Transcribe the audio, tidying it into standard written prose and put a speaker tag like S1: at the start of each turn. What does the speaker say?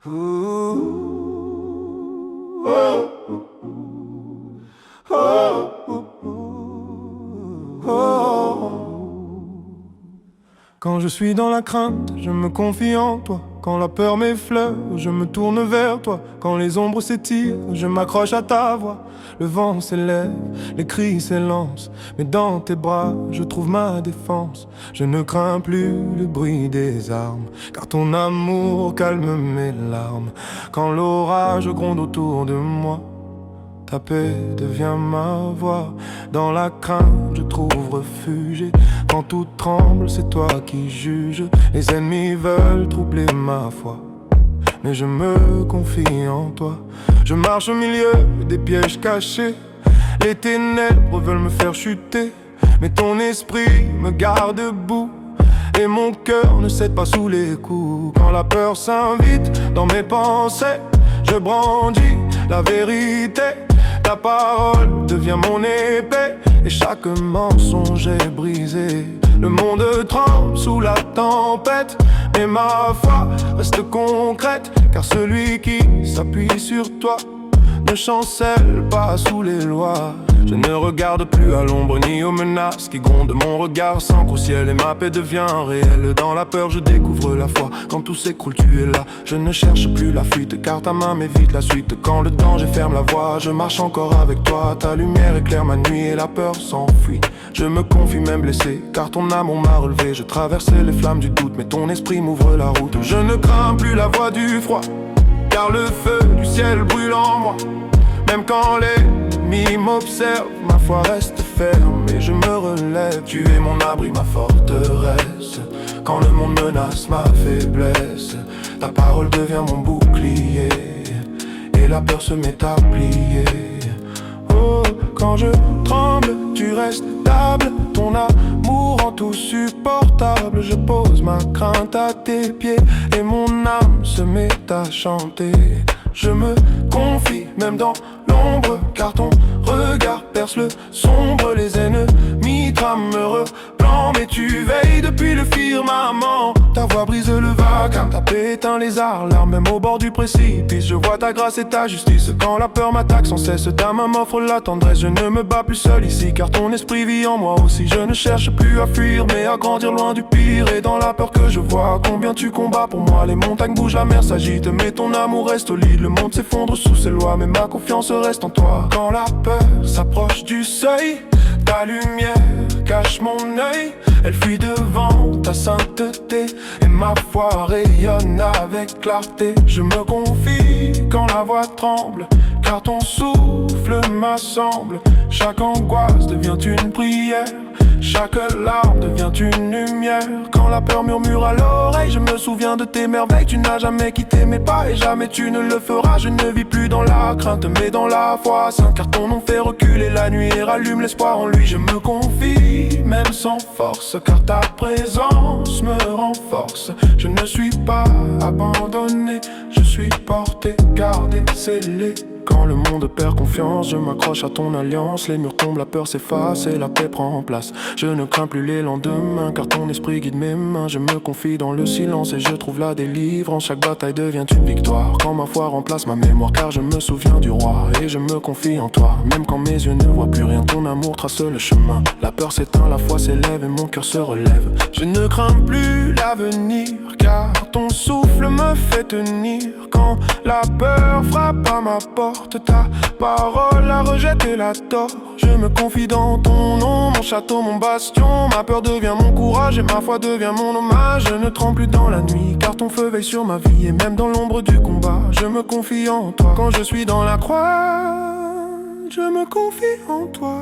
S1: Quand je suis dans la crainte, je me confie en toi. Quand la peur m'effleure, je me tourne vers toi. Quand les ombres s'étirent, je m'accroche à ta voix. Le vent s'élève, les cris s'élancent, mais dans tes bras, je trouve ma défense. Je ne crains plus le bruit des armes, car ton amour calme mes larmes. Quand l'orage gronde autour de moi, ta paix devient ma voix. Dans la crainte, je trouve refuge. Quand tout tremble, c'est toi qui juges. Les ennemis veulent troubler ma foi, mais je me confie en toi. Je marche au milieu des pièges cachés. Les ténèbres veulent me faire chuter, mais ton esprit me garde debout. Et mon cœur ne cède pas sous les coups. Quand la peur s'invite dans mes pensées, je brandis la vérité. Ta parole devient mon épée, et chaque mensonge est brisé. Le monde tremble sous la tempête, mais ma foi reste concrète. Car celui qui s'appuie sur toi ne chancelle pas sous les lois. Je ne regarde plus à l'ombre ni aux menaces qui grondent. Mon regard s'ancre au ciel et ma paix devient réelle. Dans la peur je découvre la foi. Quand tout s'écroule tu es là. Je ne cherche plus la fuite, car ta main m'évite la suite. Quand le danger ferme la voie, je marche encore avec toi. Ta lumière éclaire ma nuit et la peur s'enfuit. Je me confie même blessé, car ton amour m'a relevé. Je traversais les flammes du doute, mais ton esprit m'ouvre la route. Je ne crains plus la voix du froid, car le feu du ciel brûle en moi. Même quand l'ennemi m'observe, ma foi reste ferme et je me relève. Tu es mon abri, ma forteresse. Quand le monde menace ma faiblesse, ta parole devient mon bouclier, et la peur se met à plier. Oh, quand je tremble, tu restes stable. Ton amour rend tout supportable. Je pose ma crainte à tes pieds, et mon âme se met à chanter. Je me confie même dans l'ombre, car ton regard perce le sombre. Les ennemis trament replan, mais tu veilles depuis le firmament. Ta voix brise le vacarme, ta paix éteint les alarmes. Même au bord du précipice, je vois ta grâce et ta justice. Quand la peur m'attaque sans cesse, ta main m'offre la tendresse. Je ne me bats plus seul ici, car ton esprit vit en moi aussi. Je ne cherche plus à fuir, mais à grandir loin du pire. Et dans la peur que je vois, combien tu combats pour moi. Les montagnes bougent, la mer s'agite, mais ton amour reste solide. Le monde s'effondre sous ses lois, mais ma confiance reste en toi. Quand la peur s'approche du seuil, ta lumière cache mon œil. Elle fuit devant ta sainteté, et ma foi rayonne avec clarté. Je me confie quand la voix tremble, car ton souffle m'assemble. Chaque angoisse devient une prière, chaque larme devient une lumière. Quand la peur murmure à l'oreille, je me souviens de tes merveilles. Tu n'as jamais quitté mes pas et jamais tu ne le feras. Je ne vis plus dans la crainte, mais dans la foi sainte, car ton nom fait reculer la nuit et rallume l'espoir en lui. Je me confie même sans force, car ta présence me renforce. Je ne suis pas abandonné, je suis porté, gardé, scellé. Quand le monde perd confiance, je m'accroche à ton alliance. Les murs tombent, la peur s'efface et la paix prend place. Je ne crains plus les lendemains, car ton esprit guide mes mains. Je me confie dans le silence et je trouve la délivrance. Chaque bataille devient une victoire, quand ma foi remplace ma mémoire. Car je me souviens du roi et je me confie en toi. Même quand mes yeux ne voient plus rien, ton amour trace le chemin. La peur s'éteint, la foi s'élève et mon cœur se relève. Je ne crains plus l'avenir, car ton souffle me fait tenir. Quand la peur frappe à ma porte, ta parole a rejeté la tort. Je me confie dans ton nom, mon château, mon bastion. Ma peur devient mon courage et ma foi devient mon hommage. Je ne tremble plus dans la nuit, car ton feu veille sur ma vie. Et même dans l'ombre du combat, je me confie en toi. Quand je suis dans la croix, je me confie en toi.